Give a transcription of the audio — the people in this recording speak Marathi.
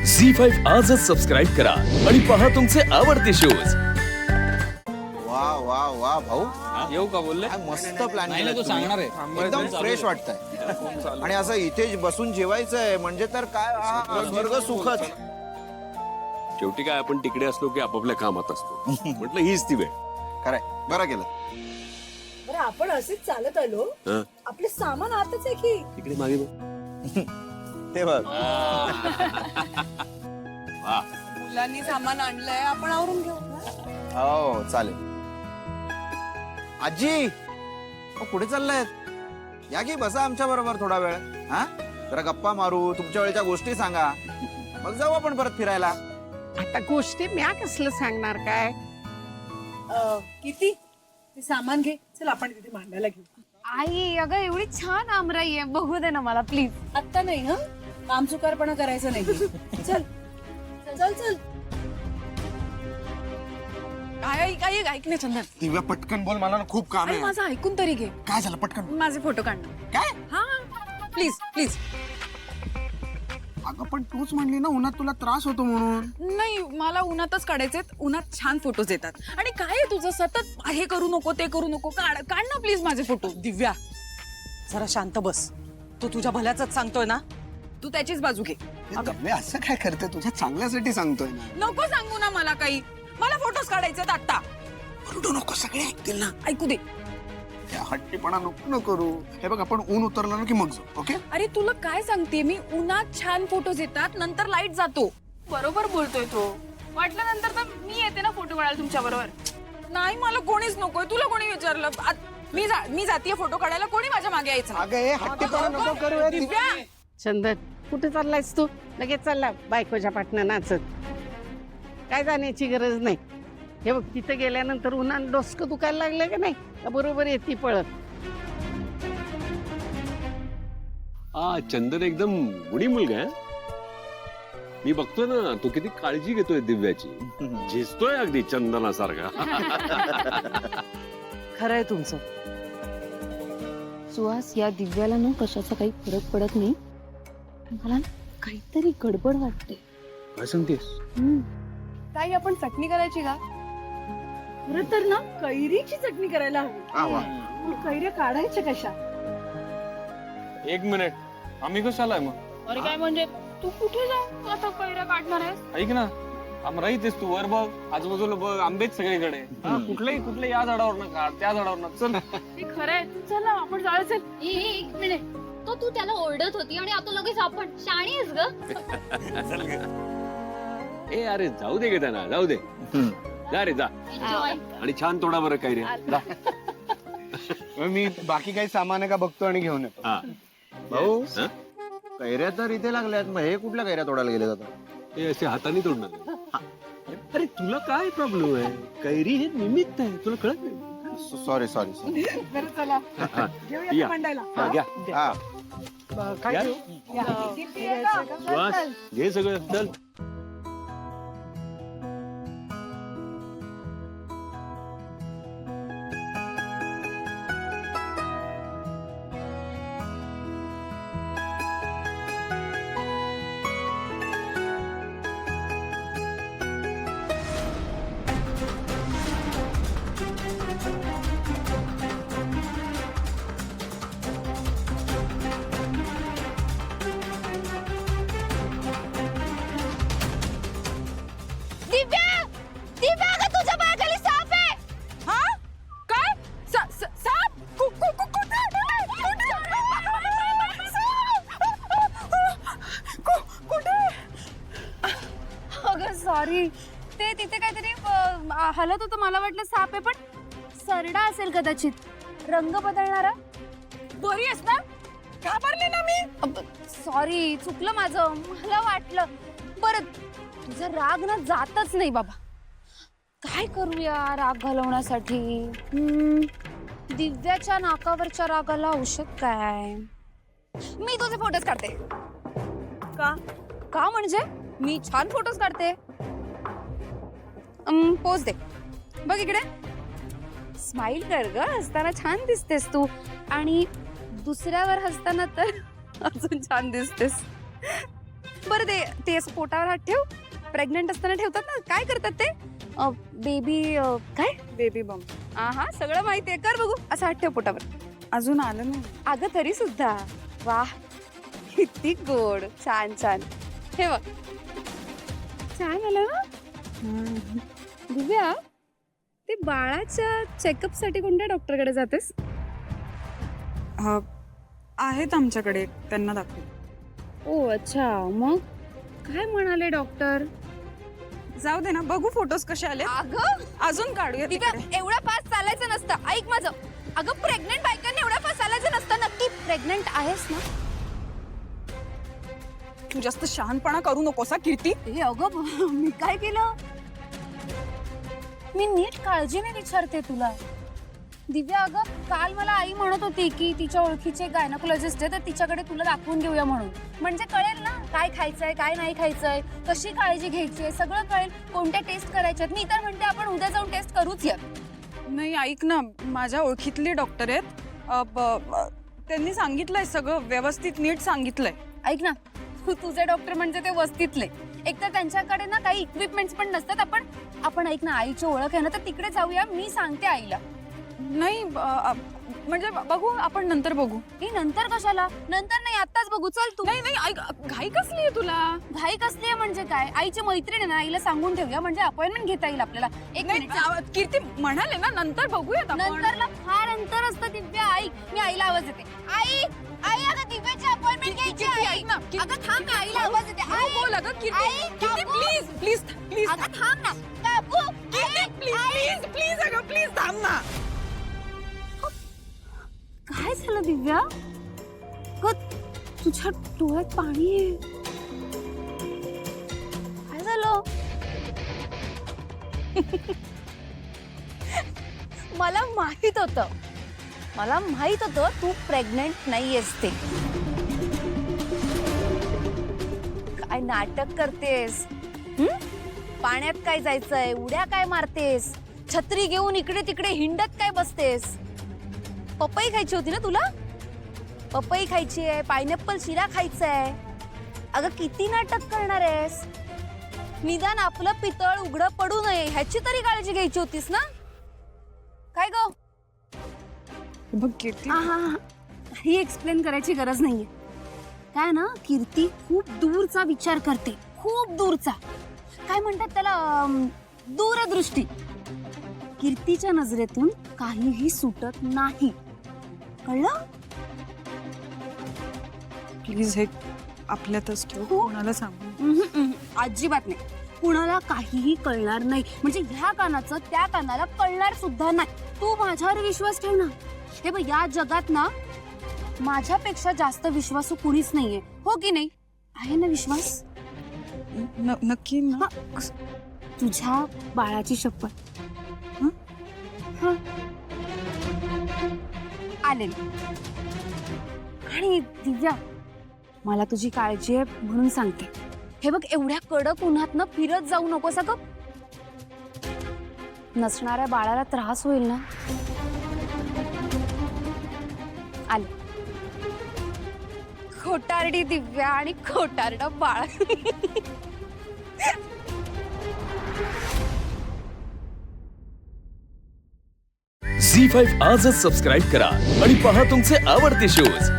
झी5 आजच सबस्क्राईब करा आणि पहा तुमचे आवडते शोज। वा वा वा भाऊ येऊ का बोलले? काय मस्त प्लॅन नाही ना, तो सांगणार आहे. एकदम फ्रेश वाटतंय आणि असं इथे बसून जेवायचंय म्हणजे तर काय स्वर्ग सुखच। शेवटी काय आपण तिकडे असलो की आपापल्या कामात असतो म्हटलं हीच ती वेळ। खरंय, बरं केलं। बरं आपण असेच चालत आलो, हं? आपले सामान आतच आहे की? तिकडे मागे बघ। ते बघ मुलांनी सामान आणलंय, आपण आवरून घेऊ ना? हो चालेल। आजी अहो, कुठे चाललायत? या की बसा आमच्या बरोबर थोडा वेळ। हा जरा गप्पा मारू, तुमच्या वेळच्या गोष्टी सांगा, मग जाऊ आपण परत फिरायला। आता गोष्टी म्या कसलं सांगणार काय? किती ते सामान घे, चल आपण तिथे मांडायला घेऊ। आई अगं एवढी छान आमराई आहे, बघू दे ना मला प्लीज। आत्ता नाही ना, काम चुकारपणा करायचं नाही। चल चल चल। ऐक ना चंदन, दिव्या पटकन बोल, मला ना खूप काम आई माझं ऐकून तरी घे। काय झालं पटकन? माझे फोटो काढणार काय? हा प्लीज प्लीज। अगं पण तूच म्हणली ना उन्हात तुला त्रास होतो म्हणून। नाही मला उन्हातच काढायचे, उन्हात छान फोटोज येतात। आणि काय आहे तुझं सतत हे करू नको ते करू नको, काढ ना प्लीज माझे फोटो। दिव्या जरा शांत बस, तो तुझ्या भल्याच सांगतोय ना, तू त्याचीच बाजू घे। असं काय करते? तुझ्या चांगल्यासाठी सांगतोय ना। नको सांगू ना मला काही, मला फोटोज काढायचे आता। रडू नको, सगळे ऐकतील ना। ऐकू दे। हट्टीपणा नको न करू। हे बघ आपण ऊन उतरलं ना की मग जाऊ, ओके? अरे तुला काय सांगते मी, उन्हात छान फोटोज येतात, नंतर लाईट जातो। बरोबर बोलतोय तो, वाटलं नंतर तर मी येते ना फोटो काढायला तुमच्या बरोबर। नाही मला कोणीच नकोय, तुला कोणी विचारलं? मी जातीय फोटो काढायला, कोणी माझ्या मागे यायचं? अगं हे हट्टीपणा नको करू हे दिव्या। चंदन कुठे चाललायस तू? लगेच चालला बायकोच्या पाटणं नाचत? काय जाण्याची गरज नाही। हे बघ तिथे गेल्यानंतर उन्हान डोसकं दुखायला लागलं का नाही, का बरोबर येते पळत। चंदन एकदम गुणी मुलगा आहे। मी बघतोय ना तो किती काळजी घेतोय दिव्याची, झेजतोय अगदी चंदनासारखा। खरंय तुमचं। सुहास, या दिव्याला ना कशाचा काही फरक पडत नाही, मला ना काहीतरी गडबड वाटते। काय सांगतेस? ताई आपण चटणी करायची का? खरं तर ना कैरीची चटणी करायला हवी। पण कैऱ्या काढायच्या कशा? एक मिनिट, आम्ही कशाला आहे मग? अरे काय म्हणजे तू कुठे जाऊ आता कैऱ्या काढणार आहेस? ऐक ना, आम्ही राहतेस तू वर बघ, आजूबाजूला बघ, आंबेच सगळीकडे। कुठले या झाडावर काढ, त्या झाडावर चल। हे खरंय, चल ना आपण जाऊया। चल एक मिनिट, तो तू त्याला ओरडत होती आणि आता लगेच आपण शाणी आहेस ग। ए अरे जाऊ दे गे त्यांना, जाऊ दे। जा रे जा, आणि छान तोडा बरं काय रे। मी बाकी काही सामान आहे का बघतो आणि घेऊन येतो। भाऊ हं? कैऱ्या तर इथे लागल्यात, मग हे कुठल्या कैऱ्या तोडायला गेले जातात? हे असे हाताने तोडणार आहे। अरे तुला काय प्रॉब्लेम आहे? कैरी हे निमित्त आहे, तुला कळत नाही? सॉरी सॉरी बरं चला हा, घेऊया या. मांडायला। हा, घ्या हा घ्या. सुहास, घे सगळं चल। दिव्या, दिव्या अगं तुझ्या बाळाखाली साप आहे। हा काय? साप? कुठे? अगं सॉरी, ते तिथे काहीतरी हलत होतं, मला वाटलं साप आहे, पण सरडा असेल कदाचित, रंग बदलणारा। बरी आहेस ना? घाबरले ना मी। सॉरी, चुकलं माझं, मला वाटलं। बरं तुझा राग ना जातच नाही बाबा, काय करूया राग घालवण्यासाठी? दिव्याच्या नाकावरच्या रागाला औषध काय? मी तुझे फोटोज काढते। का म्हणजे मी छान फोटोज काढते। पोज दे, बघ इकडे, स्माइल कर ग, हसताना छान दिसतेस तू, आणि दुसऱ्यावर हसताना तर अजून छान दिसतेस। बरं ते असं पोटावर हात ठेव. प्रेग्नंट असताना ठेवतात ना, काय करतात ते? बेबी काय? बेबी बम. हा सगळं माहितीये. कर बघू, असं हात ठेव पोटावर. अजून आलं नाही. अगं तरी सुद्धा वाह, किती गोड. छान छान. हे बघ, छान आलं ना. दिव्या, ते बाळाच्या चेकअप साठी कोणत्या डॉक्टरकडे जातेस? आहेत आमच्याकडे, त्यांना दाखव. ओ अच्छा, मग काय म्हणाले डॉक्टर? जाऊ दे ना, बघू फोटोज कसे आले. अगं अजून काढूया दिव्या, तिकडे. एवढा फास्ट चालायचं नसतं. ऐक माझं. अगं प्रेग्नेंट बायकांनी एवढा फास्ट चालायचं नसतं. नक्की प्रेग्नेंट आहेस ना? तू जास्त शहाणपणा करू नकोस हा कीर्ती. हे अगं मी काय केलं? मी नीट काळजीने विचारते तुला. दिव्या, अगं काल मला आई म्हणत होती की तिच्या ओळखीचे गायनोकोलॉजिस्ट आहे, तर तिच्याकडे तुला दाखवून घेऊया म्हणून. म्हणजे कळेल ना काय खायचंय काय नाही खायचंय, कशी काळजी घ्यायची आहे, सगळं कळेल. कोणत्या टेस्ट करायच्यात. मी तर म्हणते आपण उद्या जाऊन टेस्ट करूच या. नाही ऐक ना, माझ्या ओळखीतले डॉक्टर आहेत. त्यांनी सांगितलंय सगळं व्यवस्थित नीट सांगितलंय. ऐक ना, तुझे डॉक्टर म्हणजे ते वस्तीतले. एकतर त्यांच्याकडे ना काही इक्विपमेंट्स पण नसतात. आपण ऐक ना, आईची ओळख आहे ना, तर तिकडे जाऊया. मी सांगते आईला. नाही म्हणजे बघू, आपण नंतर बघू. ही नंतर कशाला? नंतर नाही, आत्ताच बघू. चल तू. नाही नाही ऐक, घाई कसली आहे तुला? घाई कसली आहे म्हणजे काय? आईची मैत्रीण आहे ना, आईला सांगून ठेवूया, म्हणजे अपॉइंटमेंट घेता येईल आपल्याला. एक नाही मिनिट. कीर्ती म्हणाले ना नंतर बघूयात आपण. नंतरला फार अंतर असतं दिव्या. आई, मी आईला आवाज देते. आई आई, अगं दिव्याची अपॉइंटमेंट घ्यायची आहे. ऐक ना, अगं थांब ना, आईला आवाज देते. आई बोल अगं कीर्ती. आई, कीर्ती काकू. Please please please. अगं थांब ना काकू. कीर्ती प्लीज प्लीज प्लीज अगं प्लीज थांब ना. काय झालं दिव्या? तुझ्या डोळ्यात पाणी आहे. काय झालं? मला माहित होतं तू प्रेग्नेंट नाहीयेस ते. काय नाटक करतेस? पाण्यात काय जायचंय, उड्या काय मारतेस, छत्री घेऊन इकडे तिकडे हिंडत काय बसतेस? पपई खायची होती ना तुला? पपई खायची आहे, पायनॅपल शिरा खायचा आहे. अगं किती नाटक करणार आहेस? निदान आपलं पितळ उघडं पडू नये ह्याची तरी काळजी घ्यायची होतीस ना? काय ग? बघ कीर्ती, ही एक्सप्लेन करायची गरज नाहीये. काय ना, कीर्ती खूप दूरचा विचार करते, खूप दूरचा. काय म्हणतात त्याला? दूरदृष्टी. कीर्तीच्या नजरेतून काहीही सुटत नाही. कळलं? प्लीज हे आपल्यातच ठेव, कोणाला सांगू. अजिबात नाही. कुणाला काहीही कळणार नाही. म्हणजे ह्या कानाचं त्या कानाला कळणार सुद्धा नाही. तू माझ्यावर विश्वास ठेव ना. हे बघ, या जगात ना माझ्यापेक्षा जास्त विश्वासू कुणीच नाहीये. हो की नाही? आहे ना विश्वास? नक्की ना? तुझ्या बाळाची शपथ. आले. आणि दिव्या, मला तुझी काळजी आहे म्हणून सांगते. हे बघ, एवढ्या कडक उन्हात ना फिरत जाऊ नकोस. अगं नसणाऱ्या बाळाला त्रास होईल ना. आले. खोटारडी दिव्या आणि खोटारडं बाळ. झी5 आजच सबस्क्राईब करा आणि पहा तुमचे आवडते शोज